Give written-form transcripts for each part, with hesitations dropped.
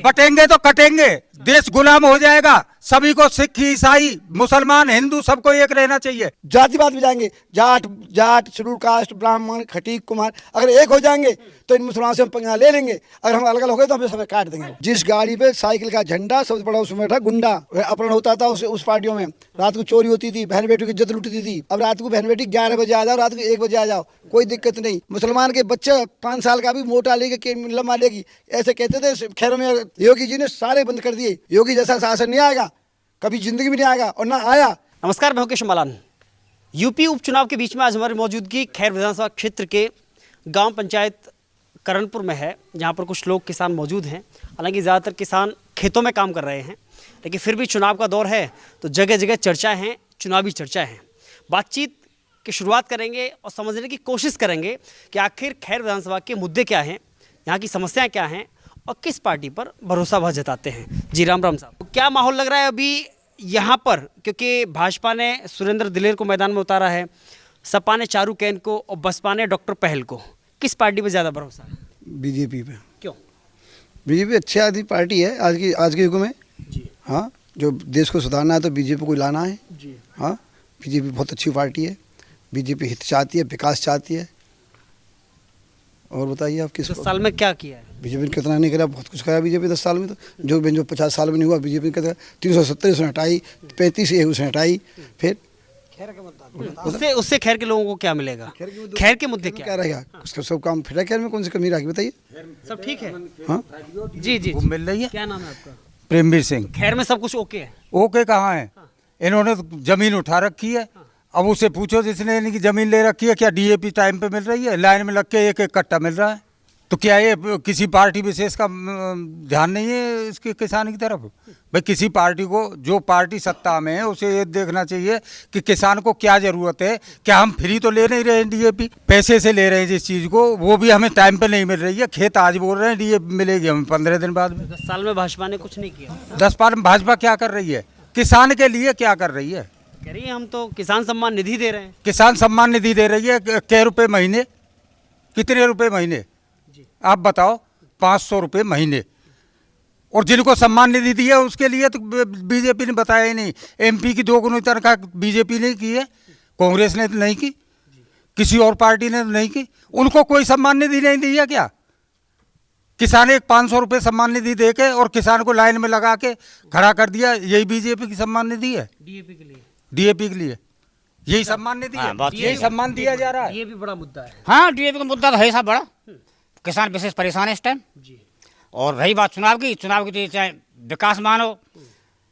बटेंगे तो कटेंगे, देश गुलाम हो जाएगा। सभी को सिख ईसाई मुसलमान हिंदू सबको एक रहना चाहिए। जातिवाद में जाएंगे, जाट जाट शेड्यूल कास्ट ब्राह्मण खटीक कुमार, अगर एक हो जाएंगे तो इन मुसलमानों से हम पंगा ले लेंगे। अगर हम अलग अलग हो गए तो हमें सब काट देंगे। जिस गाड़ी पे साइकिल का झंडा सबसे बड़ा उसमें बैठा गुंडा, अपहरण होता था उस पार्टियों में, रात को चोरी होती थी, बहन बेटी की इज्जत लूटती थी। अब रात को बहन बेटी 11 बजे आ जाओ, रात को 1 बजे आ जाओ, कोई दिक्कत नहीं। मुसलमान के बच्चे 5 साल का भी मोटा लेके लम्बा लेगी, ऐसे कहते थे। खैर में योगी जी ने सारे बंद कर दिए। योगी जैसा शासन नहीं आएगा, कभी जिंदगी में नहीं आएगा और ना आया। नमस्कार, मैं मुकेश मलान। यूपी उपचुनाव के बीच में आज हमारी मौजूदगी खैर विधानसभा क्षेत्र के गांव पंचायत करणपुर में है, जहां पर कुछ लोग किसान मौजूद हैं। हालांकि ज़्यादातर किसान खेतों में काम कर रहे हैं, लेकिन फिर भी चुनाव का दौर है तो जगह जगह चर्चा है, चुनावी चर्चा है। बातचीत की शुरुआत करेंगे और समझने की कोशिश करेंगे कि आखिर खैर विधानसभा के मुद्दे क्या हैं, यहाँ की समस्याएँ क्या हैं और किस पार्टी पर भरोसा वह जताते हैं। जी राम राम साहब, क्या माहौल लग रहा है अभी यहाँ पर? क्योंकि भाजपा ने सुरेंद्र दिलेर को मैदान में उतारा है, सपा ने चारू कैन को और बसपा ने डॉक्टर पहल को। किस पार्टी पर ज़्यादा भरोसा है? बीजेपी पे। क्यों? बीजेपी अच्छी आदमी पार्टी है आज के युग में जी हाँ। जो देश को सुधारना है तो बीजेपी को लाना है जी। हाँ। बीजेपी बहुत अच्छी पार्टी है। बीजेपी हित चाहती है, विकास चाहती है। और बताइए आप किस 10 साल में क्या किया है? बीजेपी ने कितना नहीं करा, बहुत कुछ करा बीजेपी 10 साल में। तो जो 50 साल में नहीं हुआ बीजेपी ने कितना, 370 उसने हटाई, 35 उसने हटाई। फिर उससे खैर के लोगों को क्या मिलेगा? खैर के मुद्दे क्या रहेगा? उसका सब काम फिर खैर में कौन सी कमी रही बताइए। सब ठीक है? हाँ जी जी वो मिल रही है। क्या नाम है आपका? प्रेमवीर सिंह। खैर में सब कुछ ओके है? ओके कहाँ है? इन्होंने तो जमीन उठा रखी है। अब उसे पूछो जिसने इनकी जमीन ले रखी है, क्या डीएपी टाइम पे मिल रही है? लाइन में लग के एक एक कट्टा मिल रहा है। तो क्या ये किसी पार्टी विशेष का ध्यान नहीं है इसके किसान की तरफ? भाई किसी पार्टी को, जो पार्टी सत्ता में है उसे ये देखना चाहिए कि किसान को क्या जरूरत है। क्या हम फ्री तो ले नहीं रहे हैं डीएपी, पैसे से ले रहे हैं जिस चीज़ को, वो भी हमें टाइम पे नहीं मिल रही है। खेत आज बोल रहे हैं डीएपी मिलेगी हमें 15 दिन बाद में। 10 साल में भाजपा ने कुछ नहीं किया। 10 साल में भाजपा क्या कर रही है? किसान के लिए क्या कर रही है? कह रही है हम तो किसान सम्मान निधि दे रहे हैं। किसान सम्मान निधि दे रही है। क्या रुपए महीने? कितने रुपए महीने आप बताओ? 500 रुपये महीने। और जिनको सम्मान निधि दी है उसके लिए तो बीजेपी ने बताया ही नहीं। एमपी की 2 गुनी तनख्वाह बीजेपी ने की है, कांग्रेस ने नहीं की, किसी और पार्टी ने नहीं की। उनको कोई सम्मान निधि नहीं दी है क्या? किसान एक 500 रुपये सम्मान निधि दे के और किसान को लाइन में लगा के खड़ा कर दिया। यही बीजेपी की सम्मान निधि है? डीएपी के लिए? डीएपी के लिए यही सम्मान निधि है, यही सम्मान दिया जा रहा है। ये भी बड़ा मुद्दा है। हाँ, डीएपी का मुद्दा तो है साहब बड़ा। किसान विशेष परेशान है इस टाइम। जी। और रही बात चुनाव की तो चाहे विकास मानो,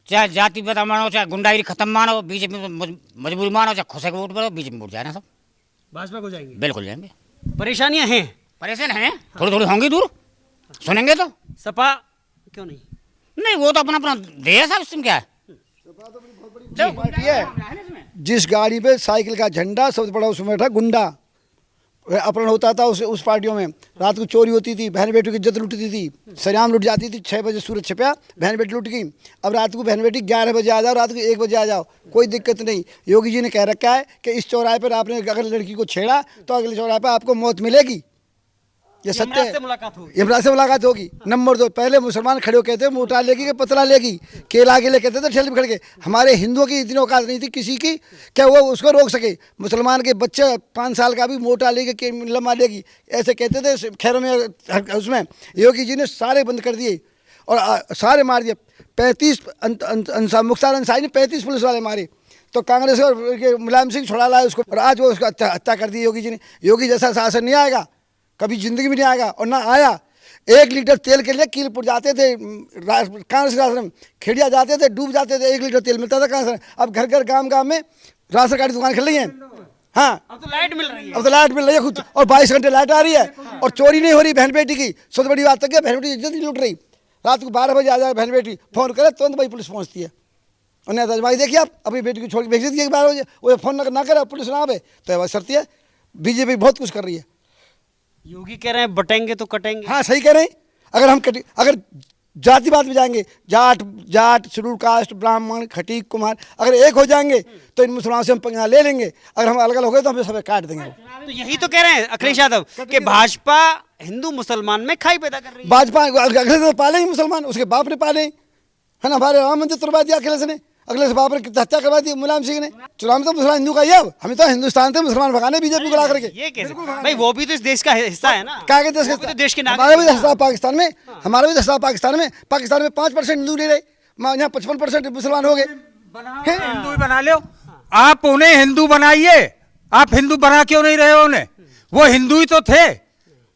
चाहे जाति भेद मानो, चाहे गुंडागिरी खत्म मानो, बीजेपी में मजबूरी मानो, चाहे खुशे को वोट करो, बीजेपी में वोट जाए ना सब। भाजपा को जाएंगे? बिल्कुल जाएंगे। परेशानियां हैं, परेशान हैं, थोड़ी थोड़ी होंगी दूर, सुनेंगे तो। सपा क्यों नहीं? नहीं, वो तो अपना अपना दे है साहब, इसमें क्या है। पार्टी है। जिस गाड़ी पे साइकिल का झंडा सबसे बड़ा उसमें बैठा गुंडा, अपहरण होता था उस पार्टियों में, रात को चोरी होती थी, बहन बेटी की इज्जत लूटती थी, सरेआम लुट जाती थी। 6 बजे सूरज छिपया, बहन बेटी लुट गई। अब रात को बहन बेटी 11 बजे आ जाओ, रात को 1 बजे आ जाओ, कोई दिक्कत नहीं। योगी जी ने कह रखा है कि इस चौराहे पर आपने अगर लड़की को छेड़ा तो अगले चौराहे पर आपको मौत मिलेगी। ये सत्य है। यमराज से मुलाकात होगी। नंबर 2, पहले मुसलमान खड़े हो कहते हैं मोटा लेगी कि पतला लेगी, केला के लिए कहते थे ठेले पे खड़ के। हमारे हिंदुओं की इतनी औकात नहीं थी किसी की क्या वो उसको रोक सके। मुसलमान के बच्चे 5 साल का भी मोटा लेगी कि लम्बा लेगी, ऐसे कहते थे। खैर में उसमें योगी जी ने सारे बंद कर दिए और सारे मार दिए। 35 मुख्तार अंसारी ने 35 पुलिस वाले मारे। तो कांग्रेस और मुलायम सिंह छुड़ा लाए उसको, और आज वो उसको हत्या कर दी योगी जी ने। योगी जैसा शासन नहीं आएगा, कभी जिंदगी में नहीं आएगा और ना आया। 1 लीटर तेल के लिए कीलपुर जाते थे कांग्रेस के राशन, खेड़िया जाते थे, डूब जाते थे, 1 लीटर तेल मिलता था कांग्रेस। अब घर घर गांव गांव में राशन कार्ड दुकान खुल रही है। हाँ, अब तो लाइट मिल रही है। अब तो लाइट मिल रही है खुद, और 22 घंटे लाइट आ रही है, और चोरी नहीं हो रही बहन बेटी की। सबसे बड़ी बात तक है, बहन बेटी इज्जत नहीं लूट रही। रात को 12 बजे आ जाए बहन बेटी, फोन करे तुरंत भाई पुलिस पहुँचती है। उन्हें तजमाई देखिए आप, अपनी बेटी को छोड़ के भेज दीजिए 12 बजे, वो फोन ना करे पुलिस ना आवे तो सरती है। बीजेपी बहुत कुछ कर रही है। योगी कह रहे हैं बटेंगे तो कटेंगे। हाँ सही कह रहे हैं। अगर जातिवाद में जाएंगे, जाट जाट शेड्यूल कास्ट ब्राह्मण खटीक कुमार अगर एक हो जाएंगे तो इन मुसलमानों से हम पंगा ले लेंगे, अगर हम अलग अलग हो गए तो हमें सब काट देंगे। तो यही तो कह रहे हैं अखिलेश यादव कि भाजपा हिंदू मुसलमान में खाई पैदा कर रही है। भाजपा अखिलेश तो पाले ही मुसलमान, उसके बाप ने पाले है ना, हमारे राम मंदिर तुड़वा दिया अखिलेश ने, अखिलेश बाप ने हत्या करवा दी मुलायम सिंह ने। चुनाव में तो मुसलमान हिंदू का ही है, अब हमें तो हिंदुस्तान से मुसलमान भगाने बीजेपी को ला करके। ये कैसे भाई, वो भी तो इस देश का हिस्सा है ना। क्या कहते वो भी तो हैं देश के हमारा भी नागरिक हिस्सा पाकिस्तान में, हमारा भी हिस्सा पाकिस्तान में 5% हिंदू नहीं रहे, यहाँ 55% मुसलमान हो गए। हिंदू ही बना लो, आप उन्हें हिंदू बनाइए, आप हिंदू बना क्यों नहीं रहे उन्हें? वो हिंदू ही तो थे,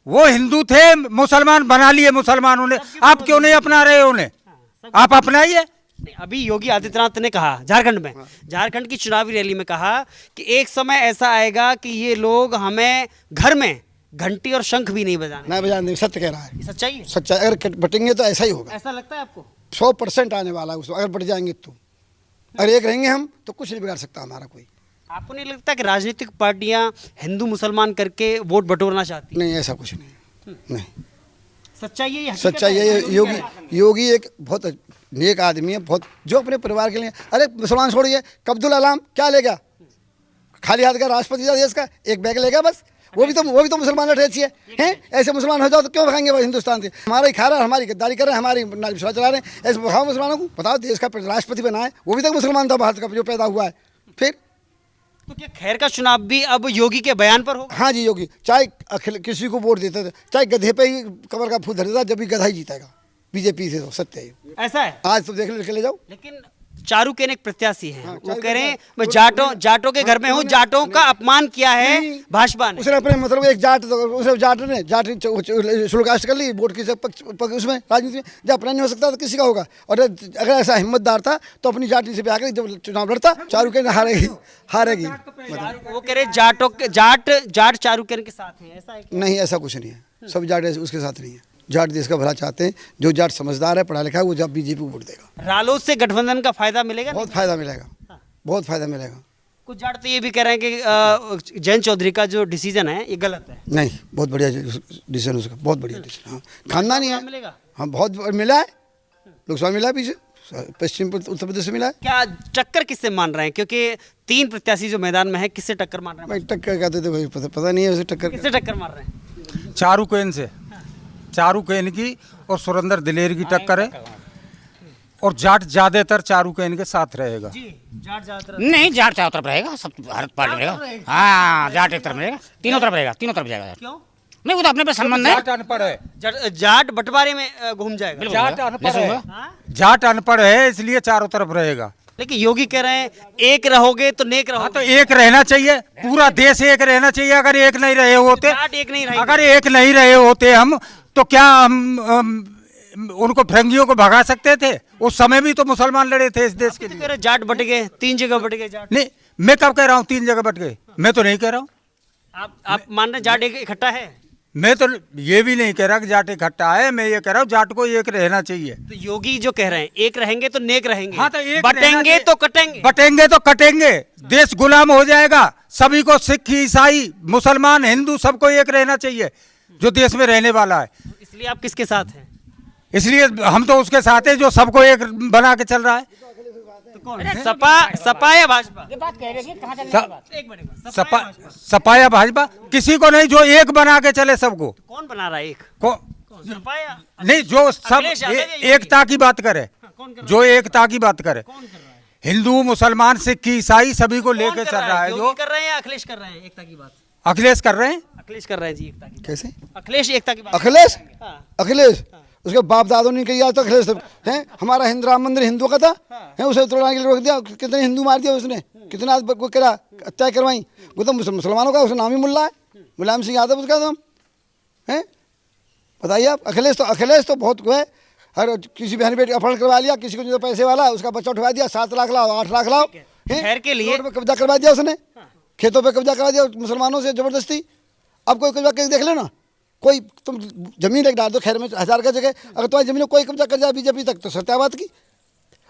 वो हिंदू थे, मुसलमान बना लिए मुसलमानों ने, आप क्यों नहीं अपना रहे उन्हें? आप अपनाइए। अभी योगी आदित्यनाथ ने कहा झारखंड में, झारखंड की चुनावी रैली में कहा कि एक समय ऐसा आएगा कि ये लोग हमें घर में घंटी और शंख भी नहीं बजाने। नहीं बजाने देंगे, सत्य कह रहा है, ये सच्चाई है? सच्चा। अगर बटेंगे तो ऐसा ही होगा, ऐसा लगता है आपको? 100% आने वाला है उसमें, अगर बट जाएंगे तो। अगर एक रहेंगे हम तो कुछ नहीं बिगाड़ सकता हमारा कोई। आपको नहीं लगता कि राजनीतिक पार्टियां हिंदू मुसलमान करके वोट बटोरना चाहती? नहीं ऐसा कुछ नहीं, नहीं सच्चाई है, ये हकीकत सच्चाई है? है। योगी एक बहुत नेक आदमी है, बहुत जो अपने परिवार के लिए। अरे मुसलमान छोड़िए, अब्दुल कलाम क्या लेगा, खाली हाथ का राष्ट्रपति था देश का, एक बैग लेगा बस, वो भी तो मुसलमान लठेची है। ऐसे मुसलमान हो जाओ तो क्यों भगाएंगे हिंदुस्तान से? हमारा ही खा रहा है, हमारी गद्दारी कर रहे हैं, हमारी विश्वास चला रहे हैं, ऐसे भगाओ मुसलमानों को। बताओ देश का राष्ट्रपति बना है, वो भी तो मुसलमान था भारत का जो पैदा हुआ है। फिर तो क्या खैर का चुनाव भी अब योगी के बयान पर होगा? हाँ जी, योगी चाहे किसी को वोट देते थे, चाहे गधे पे ही कमर का फूल धरता, जब भी गधा ही जीतेगा बीजेपी से, तो सत्य है। ऐसा है? आज तो देख लो, ले जाओ। लेकिन चारूकेन एक प्रत्याशी है, वो चारू कह रहे हैं केन मैं जाटों के घर में हूँ, जाटों का अपमान किया है भाजपा ने। उसने अपने मतलब एक जाट ने शुल्कास्ट कर ली वोट की उसमें राजनीति में। जब अपना नहीं हो सकता तो किसी का होगा, और अगर ऐसा हिम्मतदार था तो अपनी जाति से भी आकर जब चुनाव लड़ता, चारूकेन हारेगी। वो कह रहे जाट चारूकेन के साथ है, ऐसा है क्या? नहीं, ऐसा कुछ नहीं है, सब जाट उसके साथ नहीं है। जाट देश का भला चाहते हैं, जो जाट समझदार है, पढ़ा लिखा है, वो जब बीजेपी को वोट देगा। रालोद से गठबंधन का फायदा मिलेगा? बहुत फायदा मिलेगा, बहुत फायदा मिलेगा। कुछ जाट तो ये भी कह रहे हैं कि जयंत चौधरी का जो डिसीजन है ये गलत है। नहीं, बहुत बढ़िया डिसीजन उसका, बहुत बढ़िया डिसीजन। हाँ, खानदानी है, मिलेगा? हाँ बहुत मिला है, लोकसभा मिला है, पीछे पश्चिम उत्तर प्रदेश से मिला है। क्या टक्कर किससे मान रहे हैं? क्योंकि 3 प्रत्याशी जो मैदान में है, किससे टक्कर मार रहे हैं? भाई टक्कर कहते थे भाई, पता नहीं है उसे टक्कर। किससे टक्कर मार रहे हैं? चारूकेन से, चारूकेन की और सुरेंद्र दिलेर की टक्कर है, और जाट ज्यादातर चारूकेन के साथ रहेगा। जी, जाट ज्यादातर नहीं, जाट चारों तरफ रहेगा, सब हर पार्टी रहेगा। हाँ, जाट एक तरफ रहेगा, तीनों तरफ रहेगा, तीनों तरफ जाएगा। क्यों? नहीं, वो तो अपने पे संबंध है। जाट अनपढ़ है, जाट बंटवारे में घूम जाएगा। जाट अनपढ़ है, हाँ? जाट अनपढ़ है, इसलिए चारों तरफ रहेगा। लेकिन योगी कह रहे हैं एक रहोगे तो नेक हाँ, तो रहोगे। एक रहना चाहिए, पूरा देश एक रहना चाहिए। अगर एक नहीं रहे होते, जाट एक नहीं रहेंगे। अगर एक नहीं रहे होते हम, तो क्या हम उनको फिरंगियों को भगा सकते थे? उस समय भी तो मुसलमान लड़े थे इस देश के तो लिए। कह रहे जाट बट गए, 3 जगह बट गए जाट। नहीं, मैं कब कह रहा हूँ 3 जगह बट गए? मैं तो नहीं कह रहा हूँ। आप मान रहे हैं जाट एक इकट्ठा है? मैं तो ये भी नहीं कह रहा कि जाट इकट्ठा है, मैं ये कह रहा हूँ जाट को एक रहना चाहिए। तो योगी जो कह रहे हैं एक रहेंगे तो नेक रहेंगे, हाँ, तो एक रहना बटेंगे चाहिए। तो कटेंगे। बटेंगे तो कटेंगे, देश गुलाम हो जाएगा। सभी को, सिख ईसाई मुसलमान हिंदू सबको एक रहना चाहिए जो देश में रहने वाला है। इसलिए आप किसके साथ हैं? इसलिए हम तो उसके साथ हैं जो सबको एक बना के चल रहा है। तो कौन? सपा या भाजपा? ये बात कह रहे हैं, कहाँ चलने स- की बात? एक मिनट, सपा या भाजपा? सपा या भाजपा, किसी को नहीं, जो एक बना के चले सबको। कौन बना रहा है एक? को सपा या नहीं, जो सब अखिलेश यादव या योगी? एकता की बात करे, कौन कर रहा जो एकता की बात करे, कौन कर रहा है? हिंदू मुसलमान सिख ईसाई सभी को कौन लेके कर चल रहा है। योगी जो कर रहे हैं या अखिलेश कर रहे हैं एकता की बात? अखिलेश कर रहे हैं, अखिलेश कर रहे हैं जी एकता की बात। कैसे अखिलेश एकता की बात। अखिलेश हाँ। अखिलेश उसके बाप दादों ने कही, आज तो अखिलेश है हमारा हिंदू राम मंदिर हिंदू का था, है उसे तोड़ने के लिए रोक दिया। कितने हिंदू मार दिया उसने, कितने आदमी को करा, हत्या करवाई। वो तो मुसलमानों का, उसका नाम ही मुल्ला है, मुलायम सिंह यादव उसका नाम है। बताइए आप, अखिलेश तो बहुत है। हर किसी बहन बेटी अपहरण करवा लिया, किसी को जो पैसे वाला उसका बच्चा उठवा दिया, 7 लाख लाओ, 8 लाख लाओ, शहर के लिए रोड पे कब्जा करवा दिया उसने, खेतों पे कब्जा करवा दिया मुसलमानों से जबरदस्ती। अब कोई कब्जा करके देख लेना, कोई तुम जमीन एक डाल दो खैर में 1000 का जगह, अगर तुम्हारी जमीन कोई कब्जा कर जाए बीजेपी तक तो सत्याबाद की।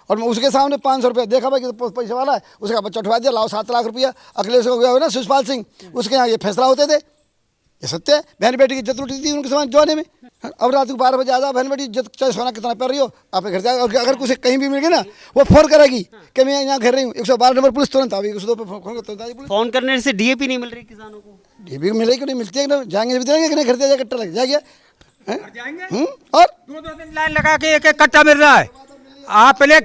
और उसके सामने 500 रुपया देखा भाई कि तो पैसे वाला है, उसका बच्चा उठवा दिया, लाओ 7 लाख रुपया। अखिलेश को गया हो ना शिवपाल सिंह, उसके यहाँ ये फैसला होते थे, ये सत्य है। बहन बेटी की इज्जत उठी थी उनके समाज जमाने में, अब रात को 12 बजे आ जाओ बहन बेटी, जब चाहे सोना कितना पड़ रही हो आप घर जाओ। अगर कुछ कहीं भी मिल गई ना वो फोन करेगी कि मैं यहाँ घर रही हूँ, 112 नंबर पुलिस तुरंत आएगी, 102 पे फोन करता है पुलिस। फोन करने से डीएपी नहीं मिल रही किसानों को? डीबी मिलेगी कि नहीं मिलती है ना, जाएंगे भी देंगे कि नहीं, घर जाएगा कट्टा लग जाएगा। और 2-2 दिन लाइन लगा के एक कट्टा मिल रहा है। आपने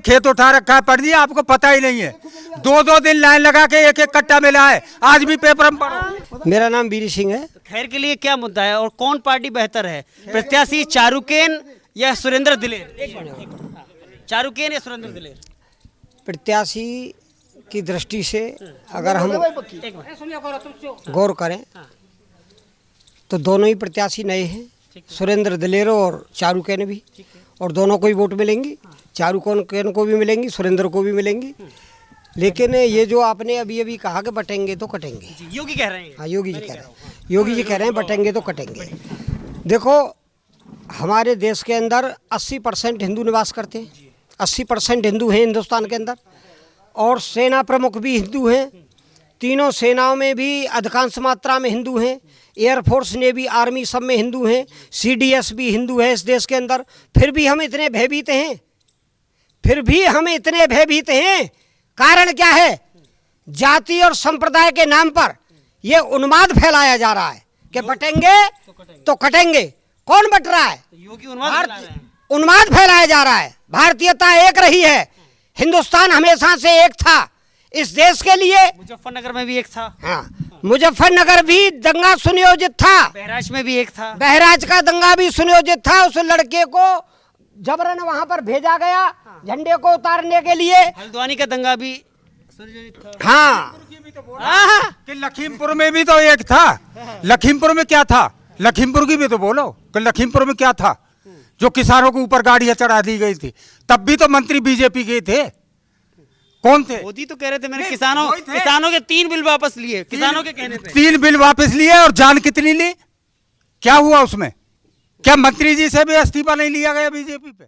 खेत उठा रखा है, पढ़ दिया, आपको पता ही नहीं है। 2-2 दिन लाइन लगा के एक कट्टा मिला है, आज भी पेपर में पढ़ो। मेरा नाम बीरी सिंह है। खैर के लिए क्या मुद्दा है और कौन पार्टी बेहतर है, प्रत्याशी चारुकेन या सुरेंद्र दिलेर? चारुकेन या सुरेंद्र दिलेर? प्रत्याशी की दृष्टि से अगर हम गौर करें तो दोनों ही प्रत्याशी नए हैं, सुरेंद्र दिलेर और चारुकेन भी, और दोनों को ही वोट मिलेंगी। चारुकेन को भी मिलेंगी, सुरेंद्र को भी मिलेंगी। लेकिन ये जो आपने अभी अभी कहा कि बटेंगे तो कटेंगे, योगी कह रहे हैं। हाँ योगी जी कह रहे हैं, योगी जी कह रहे हैं बटेंगे तो कटेंगे। देखो हमारे देश के अंदर 80% हिंदू निवास करते हैं, 80% हिंदू हैं हिंदुस्तान के अंदर, और सेना प्रमुख भी हिंदू हैं। तीनों सेनाओं में भी अधिकांश मात्रा में हिंदू हैं। एयरफोर्स नेवी आर्मी सब में हिंदू हैं। CDS भी हिंदू है इस देश के अंदर। फिर भी हम इतने भयभीत हैं, फिर भी हम इतने भयभीत हैं। कारण क्या है? जाति और संप्रदाय के नाम पर यह उन्माद फैलाया जा रहा है कि बटेंगे तो कटेंगे। कौन बट रहा है? योगी उन्माद फैलाया जा रहा है। भारतीयता एक रही है, हिंदुस्तान हमेशा से एक था इस देश के लिए। मुजफ्फरनगर में भी एक था। हाँ, मुजफ्फरनगर भी दंगा सुनियोजित था, बहराइच में भी एक था, बहराइच का दंगा भी सुनियोजित था। उस लड़के को जबरन वहां पर भेजा गया झंडे को उतारने के लिए। हल्द्वानी का दंगा भी सुनियोजित था। हाँ, कि लखीमपुर में भी तो एक था। लखीमपुर में क्या था? लखीमपुर की भी तो बोलो कि लखीमपुर में क्या था जो किसानों के ऊपर गाड़ियां चढ़ा दी गई थी? तब भी तो मंत्री बीजेपी के थे। कौन थे? मोदी तो कह रहे थे मैंने किसानों के 3 बिल वापस लिए, किसानों के कहने पे। 3 बिल वापस लिए और जान कितनी ली? क्या हुआ उसमें? क्या मंत्री जी से भी इस्तीफा नहीं लिया गया बीजेपी पे?